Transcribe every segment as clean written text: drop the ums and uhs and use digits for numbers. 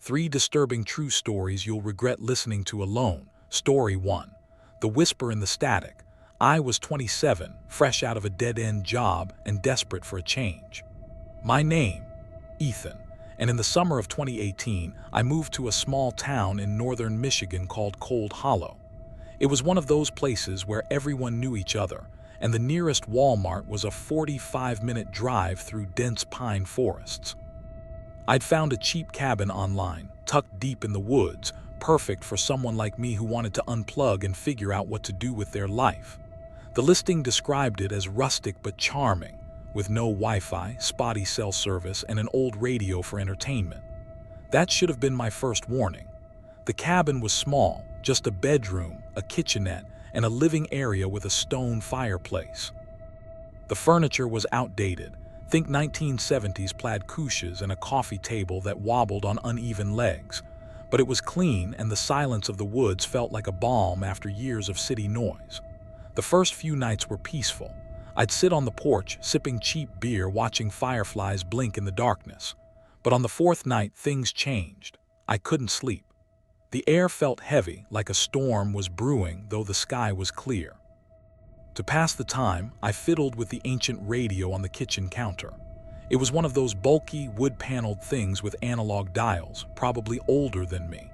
3 disturbing true stories you'll regret listening to alone. Story 1. The Whisper in the Static. I was 27, fresh out of a dead-end job and desperate for a change. My name, Ethan, and in the summer of 2018, I moved to a small town in northern Michigan called Cold Hollow. It was one of those places where everyone knew each other, and the nearest Walmart was a 45-minute drive through dense pine forests. I'd found a cheap cabin online, tucked deep in the woods, perfect for someone like me who wanted to unplug and figure out what to do with their life. The listing described it as rustic but charming, with no Wi-Fi, spotty cell service, and an old radio for entertainment. That should have been my first warning. The cabin was small, just a bedroom, a kitchenette, and a living area with a stone fireplace. The furniture was outdated. Think 1970s plaid cushions and a coffee table that wobbled on uneven legs. But it was clean, and the silence of the woods felt like a balm after years of city noise. The first few nights were peaceful. I'd sit on the porch, sipping cheap beer, watching fireflies blink in the darkness. But on the 4th night, things changed. I couldn't sleep. The air felt heavy, like a storm was brewing, though the sky was clear. To pass the time, I fiddled with the ancient radio on the kitchen counter. It was one of those bulky, wood-paneled things with analog dials, probably older than me.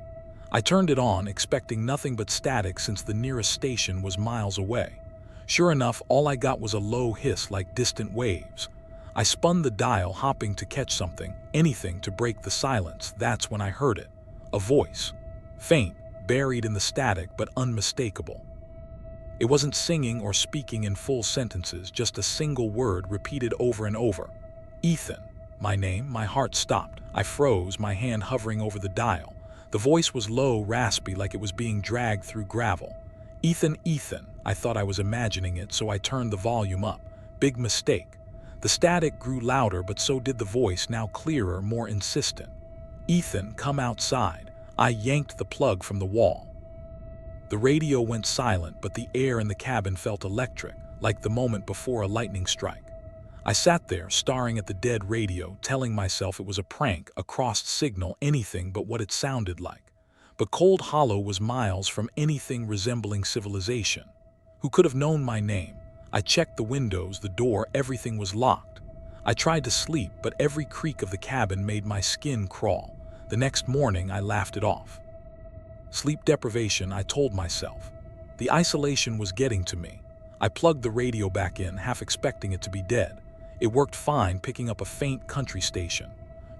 I turned it on, expecting nothing but static since the nearest station was miles away. Sure enough, all I got was a low hiss like distant waves. I spun the dial, hopping to catch something, anything to break the silence. That's when I heard it. A voice. Faint, buried in the static, but unmistakable. It wasn't singing or speaking in full sentences, just a single word repeated over and over. Ethan. My name. My heart stopped. I froze, my hand hovering over the dial. The voice was low, raspy, like it was being dragged through gravel. Ethan, Ethan. I thought I was imagining it, so I turned the volume up. Big mistake. The static grew louder, but so did the voice, now clearer, more insistent. Ethan, come outside. I yanked the plug from the wall. The radio went silent, but the air in the cabin felt electric, like the moment before a lightning strike. I sat there, staring at the dead radio, telling myself it was a prank, a crossed signal, anything but what it sounded like. But Cold Hollow was miles from anything resembling civilization. Who could have known my name? I checked the windows, the door, everything was locked. I tried to sleep, but every creak of the cabin made my skin crawl. The next morning, I laughed it off. Sleep deprivation, I told myself. The isolation was getting to me. I plugged the radio back in, half expecting it to be dead. It worked fine, picking up a faint country station.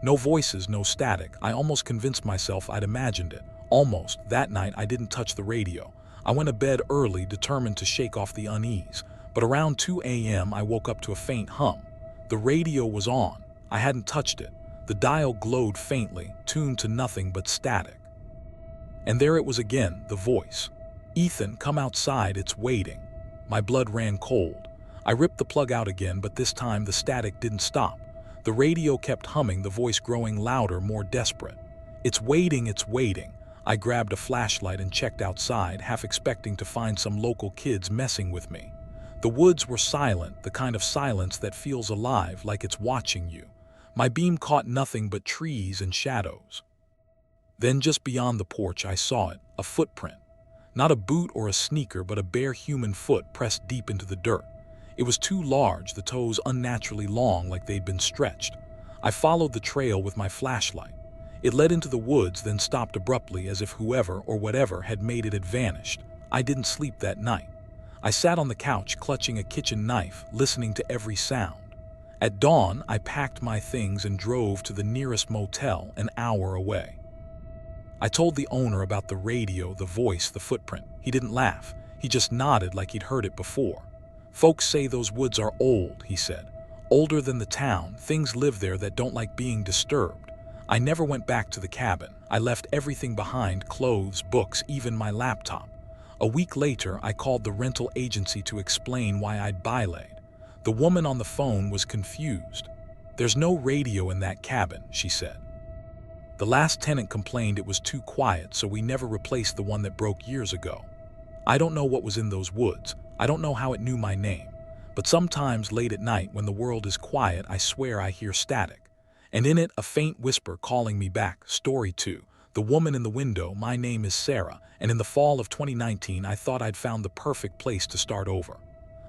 No voices, no static. I almost convinced myself I'd imagined it. Almost. That night, I didn't touch the radio. I went to bed early, determined to shake off the unease. But around 2 a.m., I woke up to a faint hum. The radio was on. I hadn't touched it. The dial glowed faintly, tuned to nothing but static. And there it was again, the voice. Ethan, come outside, it's waiting. My blood ran cold. I ripped the plug out again, but this time the static didn't stop. The radio kept humming, the voice growing louder, more desperate. It's waiting, it's waiting. I grabbed a flashlight and checked outside, half expecting to find some local kids messing with me. The woods were silent, the kind of silence that feels alive, like it's watching you. My beam caught nothing but trees and shadows. Then just beyond the porch I saw it, a footprint. Not a boot or a sneaker, but a bare human foot pressed deep into the dirt. It was too large, the toes unnaturally long, like they'd been stretched. I followed the trail with my flashlight. It led into the woods, then stopped abruptly, as if whoever or whatever had made it had vanished. I didn't sleep that night. I sat on the couch, clutching a kitchen knife, listening to every sound. At dawn, I packed my things and drove to the nearest motel, an hour away. I told the owner about the radio, the voice, the footprint. He didn't laugh. He just nodded like he'd heard it before. Folks say those woods are old, he said. Older than the town. Things live there that don't like being disturbed. I never went back to the cabin. I left everything behind, clothes, books, even my laptop. A week later, I called the rental agency to explain why I'd bylaid. The woman on the phone was confused. There's no radio in that cabin, she said. The last tenant complained it was too quiet, so we never replaced the one that broke years ago. I don't know what was in those woods. I don't know how it knew my name. But sometimes late at night when the world is quiet, I swear I hear static. and in it a faint whisper calling me back. Story 2. The Woman in the Window. My name is Sarah, and in the fall of 2019 I thought I'd found the perfect place to start over.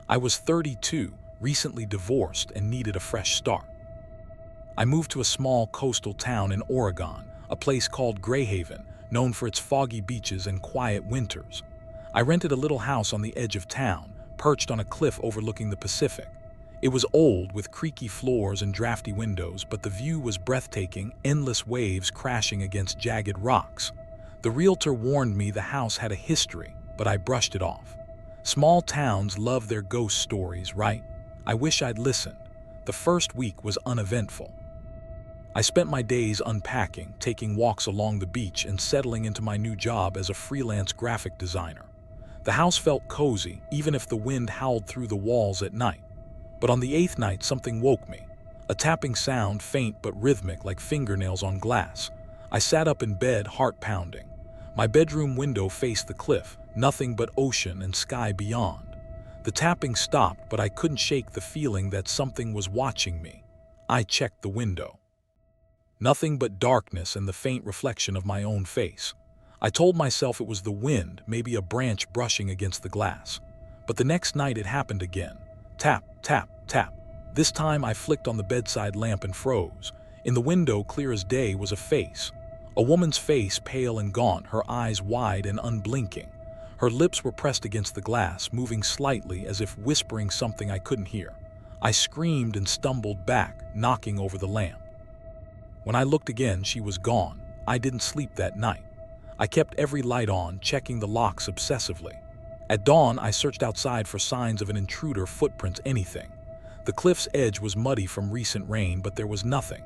I was 32, recently divorced, and needed a fresh start. I moved to a small coastal town in Oregon, a place called Greyhaven, known for its foggy beaches and quiet winters. I rented a little house on the edge of town, perched on a cliff overlooking the Pacific. It was old, with creaky floors and drafty windows, but the view was breathtaking, endless waves crashing against jagged rocks. The realtor warned me the house had a history, but I brushed it off. Small towns love their ghost stories, right? I wish I'd listened. The first week was uneventful. I spent my days unpacking, taking walks along the beach, and settling into my new job as a freelance graphic designer. The house felt cozy, even if the wind howled through the walls at night. But on the 8th night, something woke me. A tapping sound, faint but rhythmic, like fingernails on glass. I sat up in bed, heart pounding. My bedroom window faced the cliff, nothing but ocean and sky beyond. The tapping stopped, but I couldn't shake the feeling that something was watching me. I checked the window. Nothing but darkness and the faint reflection of my own face. I told myself it was the wind, maybe a branch brushing against the glass. But the next night it happened again. Tap, tap, tap. This time I flicked on the bedside lamp and froze. In the window, clear as day, was a face. A woman's face, pale and gaunt, her eyes wide and unblinking. Her lips were pressed against the glass, moving slightly as if whispering something I couldn't hear. I screamed and stumbled back, knocking over the lamp. When I looked again, she was gone. I didn't sleep that night. I kept every light on, checking the locks obsessively. At dawn, I searched outside for signs of an intruder, footprints, anything. The cliff's edge was muddy from recent rain, but there was nothing.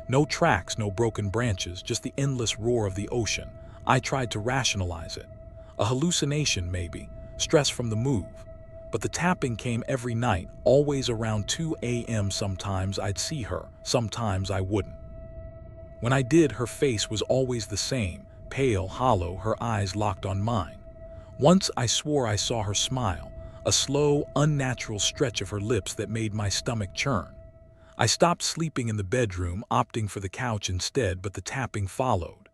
No tracks, no broken branches, just the endless roar of the ocean. I tried to rationalize it. A hallucination, maybe, stress from the move. But the tapping came every night, always around 2 a.m. Sometimes I'd see her, sometimes I wouldn't. When I did, her face was always the same, pale, hollow, her eyes locked on mine. Once I swore I saw her smile, a slow, unnatural stretch of her lips that made my stomach churn. I stopped sleeping in the bedroom, opting for the couch instead, but the tapping followed.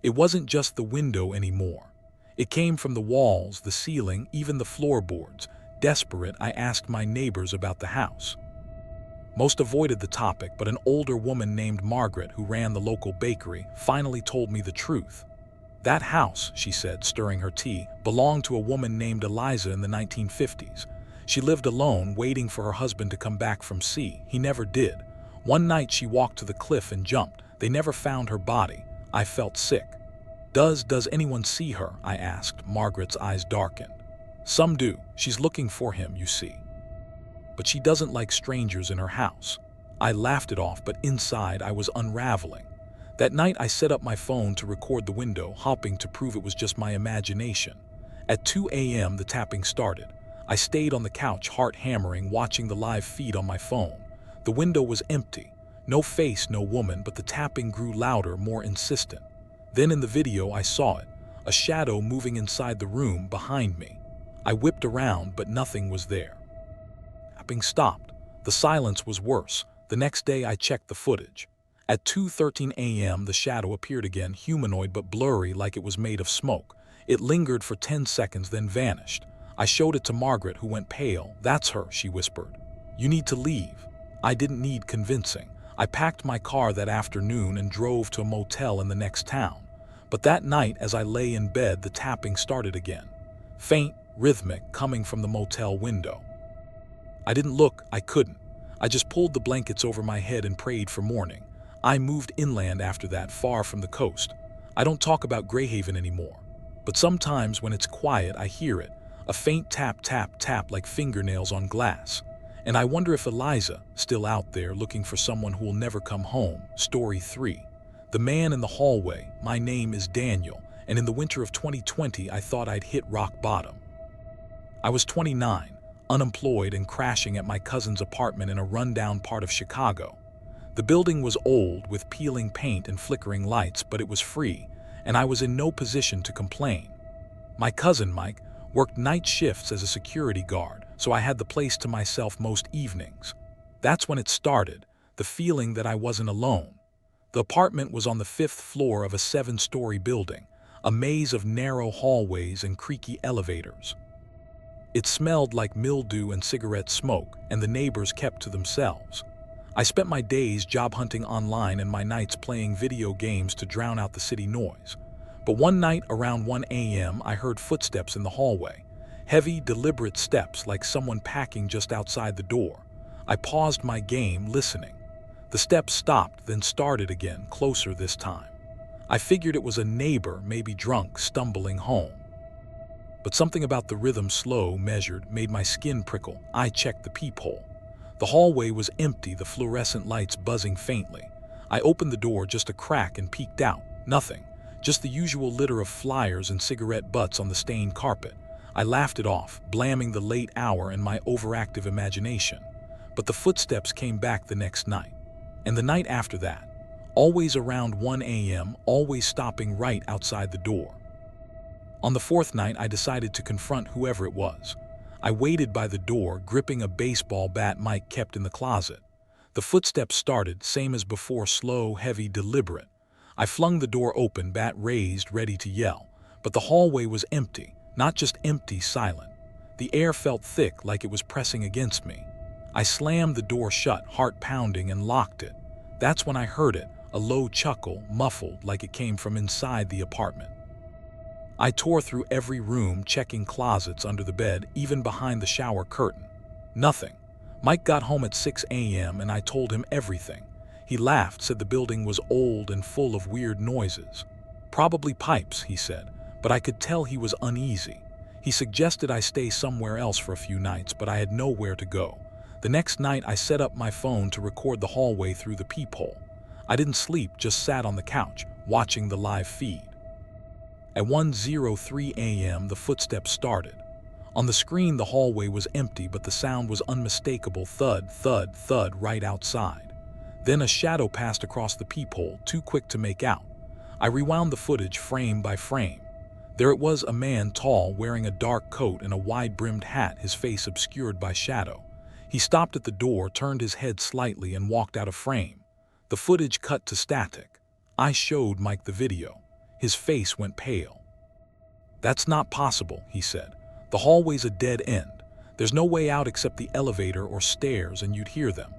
It wasn't just the window anymore. It came from the walls, the ceiling, even the floorboards. Desperate, I asked my neighbors about the house. Most avoided the topic, but an older woman named Margaret, who ran the local bakery, finally told me the truth. That house, she said, stirring her tea, belonged to a woman named Eliza in the 1950s. She lived alone, waiting for her husband to come back from sea. He never did. One night she walked to the cliff and jumped. They never found her body. I felt sick. Does anyone see her? I asked. Margaret's eyes darkened. Some do. She's looking for him, you see. But she doesn't like strangers in her house. I laughed it off, but inside I was unraveling. That night I set up my phone to record the window, hoping to prove it was just my imagination. At 2 a.m. the tapping started. I stayed on the couch, heart hammering, watching the live feed on my phone. The window was empty. No face, no woman, but the tapping grew louder, more insistent. Then in the video I saw it, a shadow moving inside the room behind me. I whipped around, but nothing was there. Tapping stopped. The silence was worse. The next day I checked the footage. At 2:13 a.m. the shadow appeared again, humanoid but blurry, like it was made of smoke. It lingered for 10 seconds, then vanished. I showed it to Margaret, who went pale. That's her, she whispered. You need to leave. I didn't need convincing. I packed my car that afternoon and drove to a motel in the next town. But that night, as I lay in bed, the tapping started again. Faint, rhythmic, coming from the motel window. I didn't look, I couldn't. I just pulled the blankets over my head and prayed for morning. I moved inland after that, far from the coast. I don't talk about Greyhaven anymore. But sometimes when it's quiet, I hear it. A faint tap, tap, tap, like fingernails on glass. And I wonder if Eliza, still out there looking for someone who will never come home. Story 3. The Man in the Hallway. My name is Daniel, and in the winter of 2020 I thought I'd hit rock bottom. I was 29, unemployed and crashing at my cousin's apartment in a rundown part of Chicago. The building was old, with peeling paint and flickering lights, but it was free, and I was in no position to complain. My cousin, Mike, worked night shifts as a security guard, so I had the place to myself most evenings. That's when it started, the feeling that I wasn't alone. The apartment was on the 5th floor of a 7-story building, a maze of narrow hallways and creaky elevators. It smelled like mildew and cigarette smoke, and the neighbors kept to themselves. I spent my days job hunting online and my nights playing video games to drown out the city noise. But one night around 1 a.m. I heard footsteps in the hallway. Heavy, deliberate steps like someone packing just outside the door. I paused my game, listening. The steps stopped, then started again, closer this time. I figured it was a neighbor, maybe drunk, stumbling home. But something about the rhythm, slow, measured, made my skin prickle. I checked the peephole. The hallway was empty, the fluorescent lights buzzing faintly. I opened the door just a crack and peeked out. Nothing. Just the usual litter of flyers and cigarette butts on the stained carpet. I laughed it off, blaming the late hour and my overactive imagination. But the footsteps came back the next night. And the night after that. Always around 1 a.m., always stopping right outside the door. On the 4th night, I decided to confront whoever it was. I waited by the door, gripping a baseball bat Mike kept in the closet. The footsteps started, same as before, slow, heavy, deliberate. I flung the door open, bat raised, ready to yell. But the hallway was empty, not just empty, silent. The air felt thick, like it was pressing against me. I slammed the door shut, heart pounding, and locked it. That's when I heard it, a low chuckle, muffled, like it came from inside the apartment. I tore through every room, checking closets, under the bed, even behind the shower curtain. Nothing. Mike got home at 6 a.m. and I told him everything. He laughed, said the building was old and full of weird noises. Probably pipes, he said, but I could tell he was uneasy. He suggested I stay somewhere else for a few nights, but I had nowhere to go. The next night I set up my phone to record the hallway through the peephole. I didn't sleep, just sat on the couch, watching the live feed. At 1:03 a.m. the footsteps started. On the screen the hallway was empty, but the sound was unmistakable, thud, thud, thud right outside. Then a shadow passed across the peephole, too quick to make out. I rewound the footage frame by frame. There it was, a man, tall, wearing a dark coat and a wide-brimmed hat, his face obscured by shadow. He stopped at the door, turned his head slightly, and walked out of frame. The footage cut to static. I showed Mike the video. His face went pale. "That's not possible," he said. "The hallway's a dead end. There's no way out except the elevator or stairs, and you'd hear them."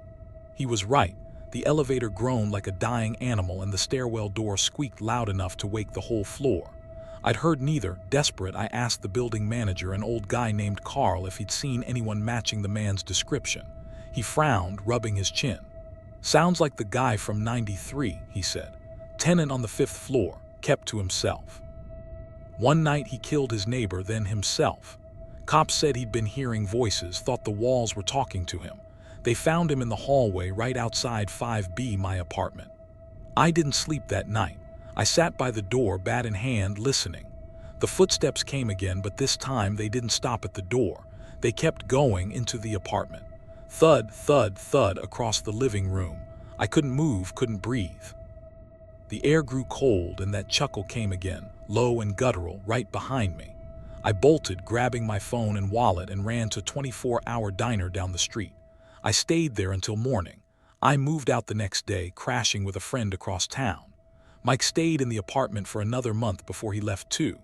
He was right. The elevator groaned like a dying animal, and the stairwell door squeaked loud enough to wake the whole floor. I'd heard neither. Desperate, I asked the building manager, an old guy named Carl, if he'd seen anyone matching the man's description. He frowned, rubbing his chin. "Sounds like the guy from 93, he said. "Tenant on the 5th floor, kept to himself. One night he killed his neighbor, then himself. Cops said he'd been hearing voices, thought the walls were talking to him. They found him in the hallway right outside 5B, my apartment. I didn't sleep that night. I sat by the door, bat in hand, listening. The footsteps came again, but this time they didn't stop at the door. They kept going into the apartment. Thud, thud, thud across the living room. I couldn't move, couldn't breathe. The air grew cold, and that chuckle came again, low and guttural, right behind me. I bolted, grabbing my phone and wallet, and ran to 24-hour diner down the street. I stayed there until morning. I moved out the next day, crashing with a friend across town. Mike stayed in the apartment for another month before he left too.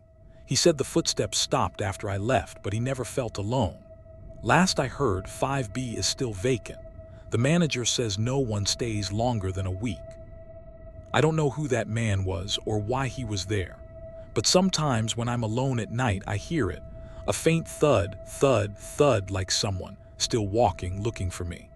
He said the footsteps stopped after I left, but he never felt alone. Last I heard, 5B is still vacant. The manager says no one stays longer than a week. I don't know who that man was or why he was there. But sometimes when I'm alone at night, I hear it. A faint thud, thud, thud, like someone still walking, looking for me.